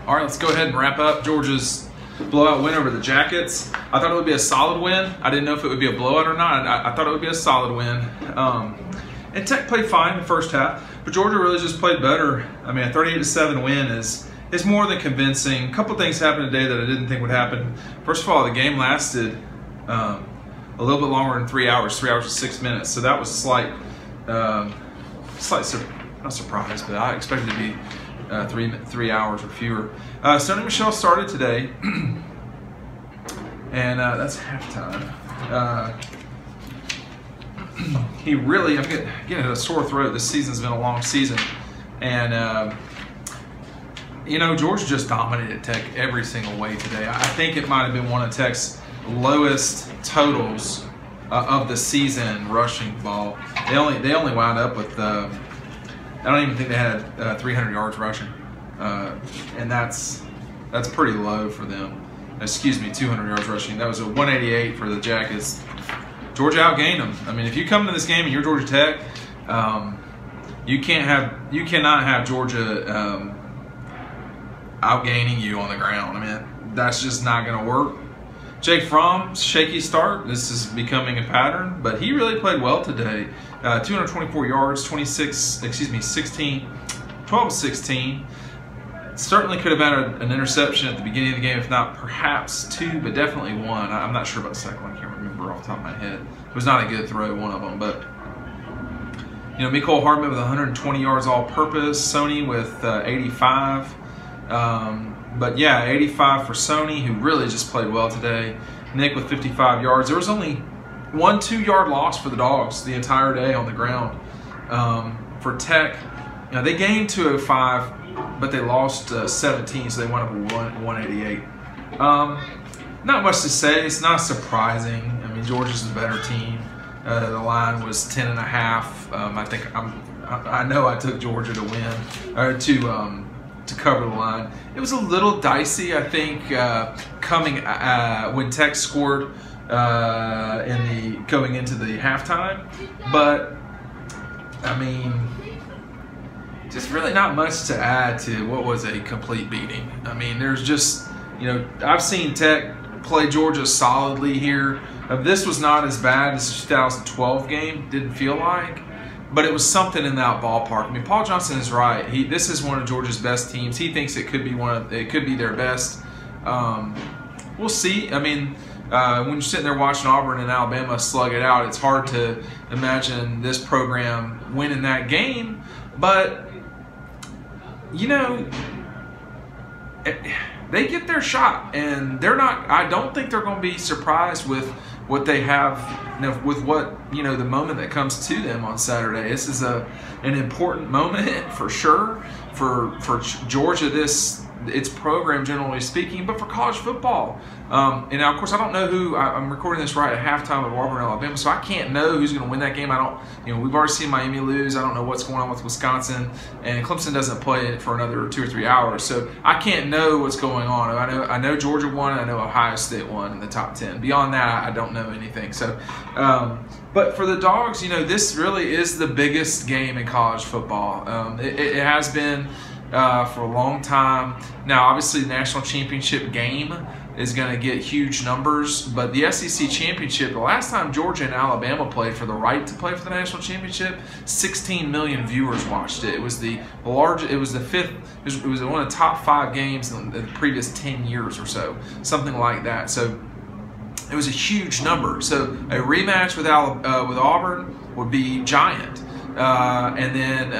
All right, let's go ahead and wrap up Georgia's blowout win over the Jackets. I thought it would be a solid win. I didn't know if it would be a blowout or not. I thought it would be a solid win. And Tech played fine in the first half, but Georgia really just played better. I mean, a 38-7 win is more than convincing. A couple things happened today that I didn't think would happen. First of all, the game lasted a little bit longer than 3 hours, 3 hours and 6 minutes. So that was not surprise, but I expected it to be 3 hours or fewer. Stoney Michel started today, and that's halftime. He really, I'm getting a sore throat. This season's been a long season, and Georgia just dominated Tech every single way today. I think it might have been one of Tech's lowest totals of the season rushing ball. They only wound up with I don't even think they had 300 yards rushing, and that's pretty low for them. Excuse me, 200 yards rushing. That was a 188 for the Jackets. Georgia outgained them. I mean, if you come to this game and you're Georgia Tech, you cannot have Georgia outgaining you on the ground. I mean, that's just not going to work. Jake Fromm's shaky start. This is becoming a pattern, but he really played well today. 224 yards, 12 of 16. Certainly could have had an interception at the beginning of the game, if not perhaps two, but definitely one. I'm not sure about the second one. I can't remember off the top of my head. It was not a good throw, one of them. But, Mecole Hardman with 120 yards all-purpose. Sony with 85. But yeah, 85 for Sony, who really just played well today. Nick with 55 yards. There was only 1 2-yard loss for the Dogs the entire day on the ground. For Tech, they gained 205, but they lost 17, so they went up with 188. Not much to say. It's not surprising. I mean, Georgia's the better team. The line was 10.5. I know I took Georgia to win or to cover the line. It was a little dicey, I think, coming when Tech scored going into the halftime, but I mean, just really not much to add to what was a complete beating. I mean, there's just, I've seen Tech play Georgia solidly here. This was not as bad as the 2012 game, didn't feel like, but it was something in that ballpark. I mean, Paul Johnson is right. This is one of Georgia's best teams. He thinks it could be their best. We'll see. I mean, when you're sitting there watching Auburn and Alabama slug it out, it's hard to imagine this program winning that game. But they get their shot, and they're not. I don't think they're going to be surprised with what they have, with what the moment that comes to them on Saturday. This is an important moment for sure for Georgia. Its program, generally speaking, but for college football. And now, of course, I don't know who. I'm recording this right at halftime of Auburn, Alabama, so I can't know who's going to win that game. We've already seen Miami lose. I don't know what's going on with Wisconsin, and Clemson doesn't play for another 2 or 3 hours, so I can't know what's going on. I know Georgia won, and I know Ohio State won in the top 10. Beyond that, I don't know anything. So, but for the Dogs, this really is the biggest game in college football. It has been. For a long time. Now, obviously, the national championship game is going to get huge numbers, but the SEC championship, the last time Georgia and Alabama played for the right to play for the national championship, 16 million viewers watched it. It was the largest. It was the fifth. It was one of the top 5 games in the previous 10 years or so, something like that. So it was a huge number. So a rematch with Auburn would be giant, and then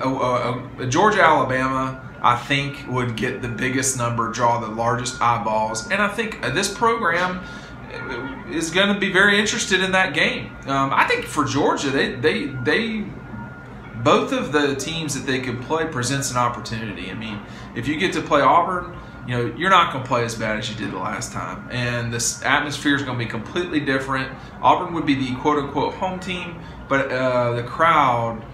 a Georgia-Alabama, I think, would get the biggest number, draw the largest eyeballs, and I think this program is going to be very interested in that game. I think for Georgia, they both of the teams that they could play presents an opportunity. I mean, if you get to play Auburn, you're not going to play as bad as you did the last time, and this atmosphere is going to be completely different. Auburn would be the quote-unquote home team, but the crowd.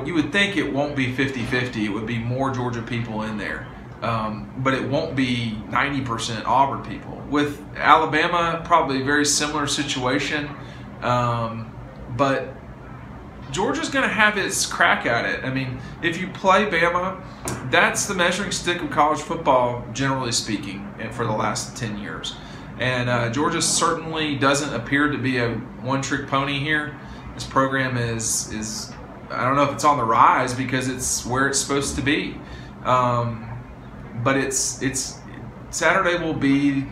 You would think it won't be 50-50. It would be more Georgia people in there, but it won't be 90% Auburn people. With Alabama, probably a very similar situation, but Georgia's going to have its crack at it. I mean, if you play Bama, that's the measuring stick of college football, generally speaking, for the last 10 years. And Georgia certainly doesn't appear to be a one-trick pony here. This program is I don't know if it's on the rise because it's where it's supposed to be. But it's Saturday will be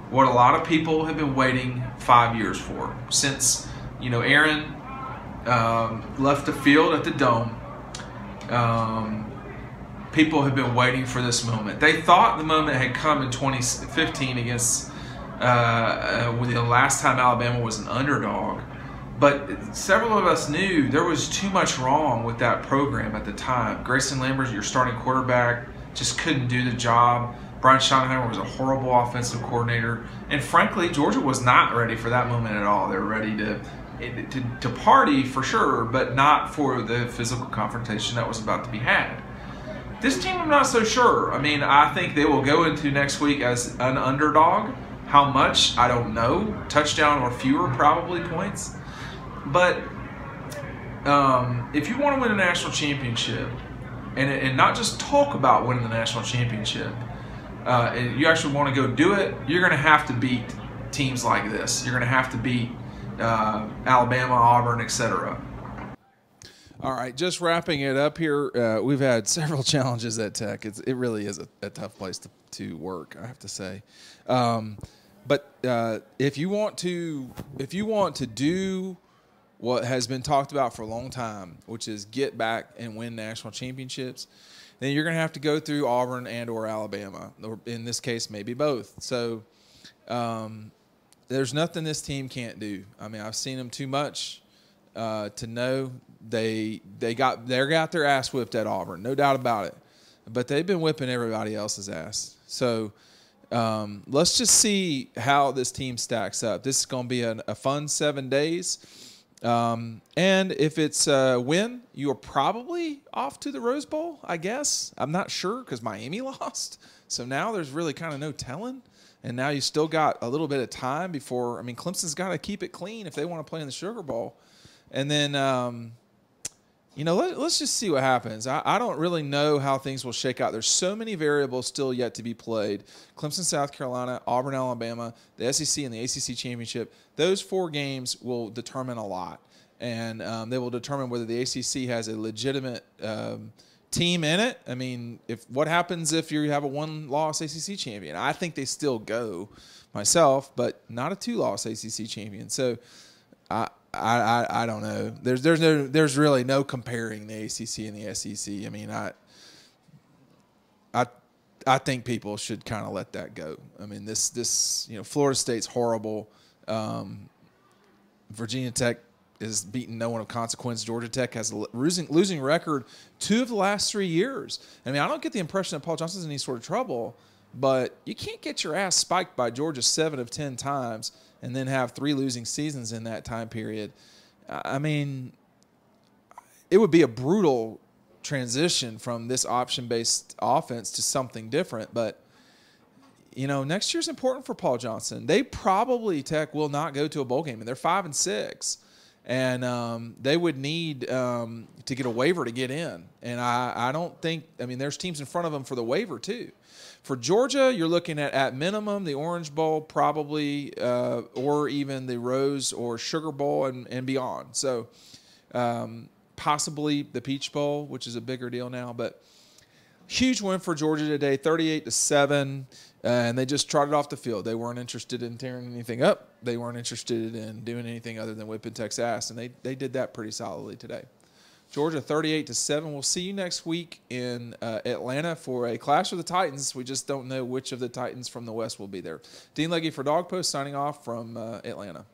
what a lot of people have been waiting 5 years for. Since, Aaron left the field at the Dome, people have been waiting for this moment. They thought the moment had come in 2015 against when the last time Alabama was an underdog. But several of us knew there was too much wrong with that program at the time. Grayson Lambert, your starting quarterback, just couldn't do the job. Brian Schottenheimer was a horrible offensive coordinator. And frankly, Georgia was not ready for that moment at all. They were ready to party for sure, but not for the physical confrontation that was about to be had. This team, I'm not so sure. I mean, I think they will go into next week as an underdog. How much? I don't know. Touchdown or fewer probably points. But if you want to win a national championship, and not just talk about winning the national championship, and you actually want to go do it, you're going to have to beat teams like this. You're going to have to beat Alabama, Auburn, etc. All right, just wrapping it up here. We've had several challenges at Tech. It really is a tough place to work, I have to say. But if you want to do what has been talked about for a long time, which is get back and win national championships, then you're going to have to go through Auburn and or Alabama, or in this case, maybe both. So there's nothing this team can't do. I mean, I've seen them too much to know they got their ass whipped at Auburn, no doubt about it. But they've been whipping everybody else's ass. So let's just see how this team stacks up. This is going to be a fun 7 days. And if it's a win, you are probably off to the Rose Bowl, I guess. I'm not sure because Miami lost. So now there's really kind of no telling. And now you still got a little bit of time before. I mean, Clemson's got to keep it clean if they want to play in the Sugar Bowl. And then, let's just see what happens. I don't really know how things will shake out. There's so many variables still yet to be played. Clemson, South Carolina, Auburn, Alabama, the SEC, and the ACC championship. Those 4 games will determine a lot. And they will determine whether the ACC has a legitimate team in it. I mean, what happens if you have a 1-loss ACC champion? I think they still go myself, but not a 2-loss ACC champion. So I don't know. There's really no comparing the ACC and the SEC. I mean, I think people should kind of let that go. I mean, this Florida State's horrible. Virginia Tech is beating no one of consequence. Georgia Tech has a losing record 2 of the last 3 years. I mean, I don't get the impression that Paul Johnson's in any sort of trouble, but you can't get your ass spiked by Georgia 7 of 10 times and then have 3 losing seasons in that time period. I mean, it would be a brutal transition from this option-based offense to something different. But, next year's important for Paul Johnson. They probably, Tech, will not go to a bowl game, and they're 5-6. And they would need to get a waiver to get in. And I don't think – I mean, there's teams in front of them for the waiver too. For Georgia, you're looking at minimum, the Orange Bowl probably or even the Rose or Sugar Bowl and beyond. So possibly the Peach Bowl, which is a bigger deal now. But huge win for Georgia today, 38-7. And they just trotted off the field. They weren't interested in tearing anything up. They weren't interested in doing anything other than whipping Tech's ass, and they did that pretty solidly today. Georgia 38-7. We'll see you next week in Atlanta for a clash of the Titans. We just don't know which of the Titans from the West will be there. Dean Legge for Dog Post signing off from Atlanta.